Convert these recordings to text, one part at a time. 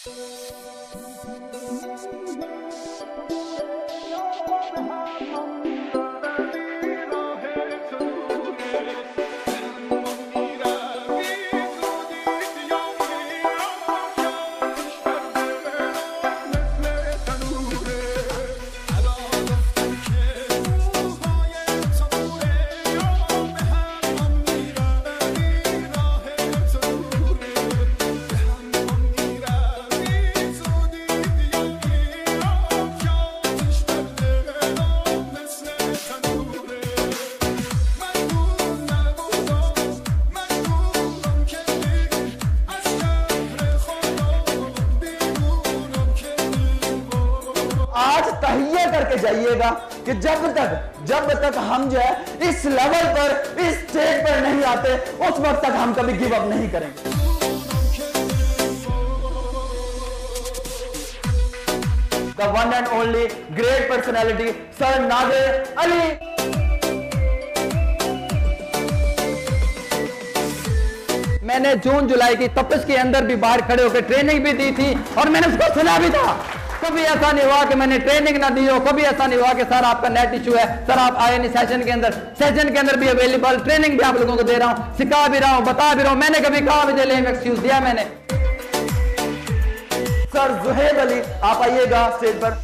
आज तहिया करके जाइएगा कि जब तक हम जो है इस लेवल पर, इस स्टेज पर नहीं आते, उस वक्त तक हम कभी गिव अप नहीं करेंगे। The one and only great personality, Sir Nadir Ali. मैंने जून जुलाई की तपश के अंदर भी बाहर खड़े होकर ट्रेनिंग भी दी थी और मैंने उसको सुना भी था। कभी ऐसा नहीं हुआ कि मैंने ट्रेनिंग ना दी हो, कभी ऐसा नहीं हुआ कि सर आपका नेट इशू है, सर आप आए नहीं सेशन के अंदर भी अवेलेबल, ट्रेनिंग भी आप लोगों को दे रहा हूं, सिखा भी रहा हूं, बता भी रहा हूं। मैंने कभी कहा भी लेम एक्सक्यूज दिया मैंने। सर जुहैब अली आप आइएगा स्टेज पर।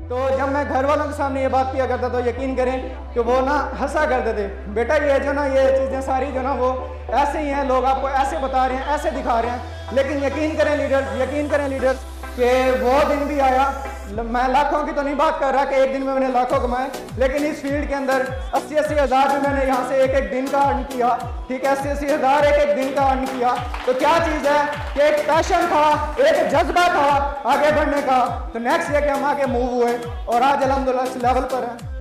तो जब मैं घर वालों के सामने ये बात किया करता तो यकीन करें कि वो ना हंसा करते थे, बेटा ये जो ना ये चीज़ें सारी जो ना वो ऐसे ही हैं, लोग आपको ऐसे बता रहे हैं, ऐसे दिखा रहे हैं। लेकिन यकीन करें लीडर कि वो दिन भी आया। मैं लाखों की तो नहीं बात कर रहा कि एक दिन में मैंने लाखों कमाए, लेकिन इस फील्ड के अंदर 80-80 हज़ार भी मैंने यहाँ से एक दिन का अर्न किया। ठीक है, 80-80 हज़ार एक दिन का अर्न किया। तो क्या चीज़ है कि एक पैशन था, एक जज्बा था आगे बढ़ने का। तो नेक्स्ट ये कि हम आगे मूव हुए और आज अल्हम्दुलिल्लाह इस लेवल पर हैं।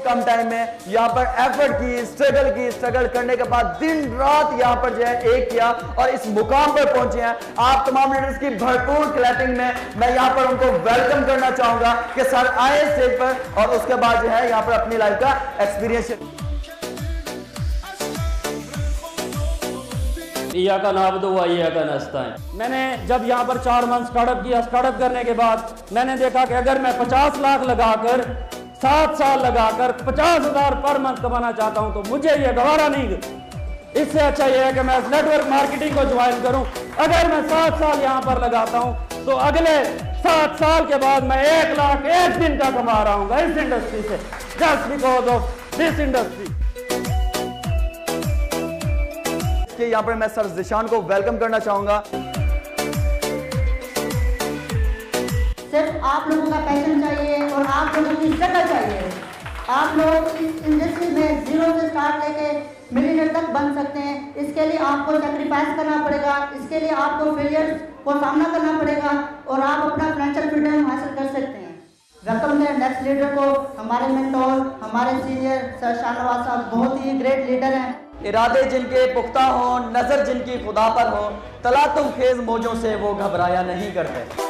कम टाइम में यहाँ पर एफर्ट की, स्ट्रगल करने के बाद दिन रात यहाँ पर जो है एक किया और इस मुकाम पर पहुंचे हैं। आप तमाम लीडर्स की भरपूर क्लैपिंग में मैं यहाँ पर उनको वेलकम करना चाहूंगा कि सर आए स्टेज पर और उसके बाद जो है यहाँ पर अपनी लाइफ का एक्सपीरियंस। इय्याका नअबुदु व इय्याका नस्तईन। मैंने जब यहाँ पर 4 मंथ स्टार्टअप किया, स्टार्टअप करने के बाद मैंने देखा कि अगर मैं 50 लाख लगाकर 7 साल लगाकर 50,000 पर मंथ कमाना चाहता हूं तो मुझे ये गवारा नहीं। इससे अच्छा ये है कि मैं नेटवर्क मार्केटिंग को ज्वाइन करूं। अगर मैं 7 साल यहां पर लगाता हूं तो अगले 7 साल के बाद मैं 1 लाख एक दिन का कमा रहा हूं इस इंडस्ट्री से, just because of this industry. यहाँ पर मैं सर ज़िशान को वेलकम करना चाहूंगा। सिर्फ आप लोगों का पैशन चाहिए और आप लोगों की स्ट्रगल चाहिए। आप लोग इस इंडस्ट्री में जीरो से स्टार्ट लेके मिलियनर तक बन सकते हैं। इसके लिए आपको सेक्रीफाइस करना पड़ेगा, इसके लिए आपको फेलियर्स को सामना करना पड़ेगा और आप अपना फाइनेंशियल फ्रीडम हासिल कर सकते हैं। वेलकम करें नेक्स्ट लीडर को, हमारे मेंटोर, हमारे सीनियर सर शाहनवाज साहब, बहुत ही ग्रेट लीडर हैं। इरादे जिनके पुख्ता हों, नजर जिनकी खुदा पर हो, तलातुम खेज मौजों से वो घबराया नहीं करते।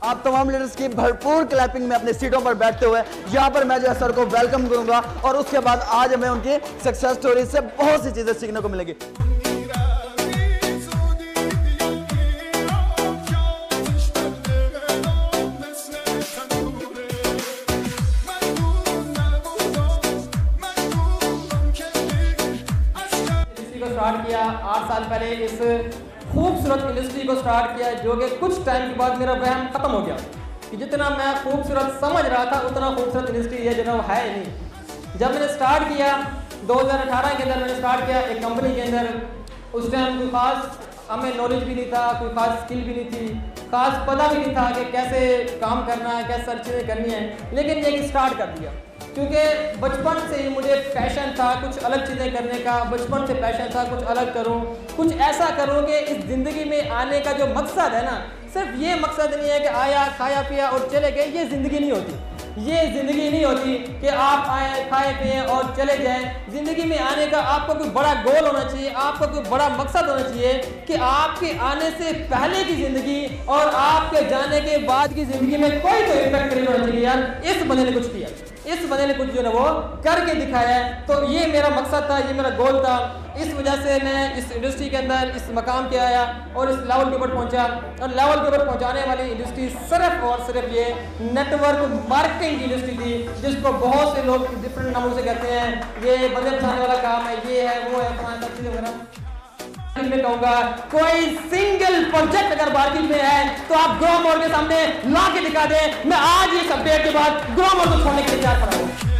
आप तमाम लीडर्स की भरपूर क्लैपिंग में अपने सीटों पर बैठते हुए यहाँ पर मैं जो है सर को वेलकम करूंगा और उसके बाद आज हमें उनकी सक्सेस स्टोरी से बहुत सी चीजें सीखने को मिलेगी। स्टार्ट किया 8 साल पहले, इस खूबसूरत इंडस्ट्री को स्टार्ट किया, जो कि कुछ टाइम के बाद मेरा वहम खत्म हो गया कि जितना मैं खूबसूरत समझ रहा था उतना खूबसूरत इंडस्ट्री ये जो है नहीं। जब मैंने स्टार्ट किया 2018 के अंदर मैंने स्टार्ट किया एक कंपनी के अंदर। उस टाइम कोई खास हमें नॉलेज भी नहीं था, कोई खास स्किल भी नहीं थी, खास पता भी नहीं था कि कैसे काम करना है, कैसे सारी चीज़ें करनी है। लेकिन ये स्टार्ट कर दिया क्योंकि बचपन से ही मुझे पैशन था कुछ अलग चीज़ें करने का। बचपन से पैशन था कुछ अलग करूं, कुछ ऐसा करूं कि इस ज़िंदगी में आने का जो मकसद है ना, सिर्फ ये मकसद नहीं है कि आया खाया पिया और चले गए, ये ज़िंदगी नहीं होती। ये जिंदगी नहीं होती कि आप आए खाए पिए और चले जाएं। जिंदगी में आने का आपको कोई बड़ा गोल होना चाहिए, आपको कोई बड़ा मकसद होना चाहिए कि आपके आने से पहले की जिंदगी और आपके जाने के बाद की जिंदगी में कोई तो इम्पैक्ट क्रिएट होना चाहिए। यार इस बंदे ने कुछ किया, इस बंदे ने कुछ जो है वो करके दिखाया है। तो ये मेरा मकसद था, ये मेरा गोल था। इस वजह से मैं इस इंडस्ट्री के अंदर इस मकाम पे आया और इस लेवल के ऊपर पहुंचा। और लेवल के ऊपर पहुंचाने वाली इंडस्ट्री सिर्फ और सिर्फ ये नेटवर्क मार्केटिंग की इंडस्ट्री थी, जिसको बहुत से लोग डिफरेंट नामों से कहते हैं। ये बंदे फंसाने वाला काम है, ये है वो है, तुम्हारे सब चीजें वगैरह। मैं कहूंगा कोई सिंगल प्रोजेक्ट अगर मार्केट में है तो आप ग्रो मोड के सामने ला के दिखा दे। मैं आज ये सब के बाद ग्रो मोड को छोड़ने के लिए तैयार खड़ा हूं।